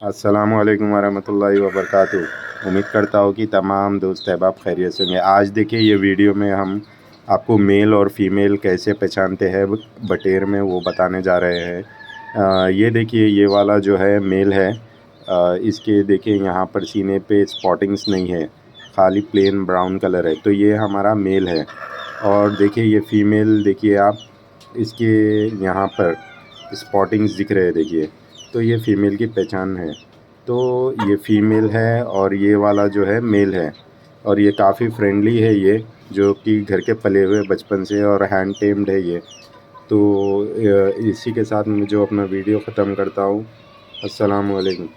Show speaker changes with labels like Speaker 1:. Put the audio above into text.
Speaker 1: अस्सलामुअलैकुम वरहमतुल्लाहि वबरकातुहू। उम्मीद करता हूँ कि तमाम दोस्त अहबाब खैरियत से होंगे। आज देखिए ये वीडियो में हम आपको मेल और फीमेल कैसे पहचानते हैं बटेर में, वो बताने जा रहे हैं। ये देखिए ये वाला जो है मेल है। इसके देखिए यहाँ पर सीने पे स्पॉटिंग्स नहीं है, खाली प्लेन ब्राउन कलर है, तो ये हमारा मेल है। और देखिए ये फ़ीमेल देखिए आप, इसके यहाँ पर स्पॉटिंग्स दिख रहे हैं देखिए, तो ये फ़ीमेल की पहचान है। तो ये फ़ीमेल है और ये वाला जो है मेल है। और ये काफ़ी फ्रेंडली है, ये जो कि घर के पले हुए बचपन से, और हैंड टेम्ड है ये। तो इसी के साथ मैं जो अपना वीडियो ख़त्म करता हूँ। अस्सलामु अलैकुम।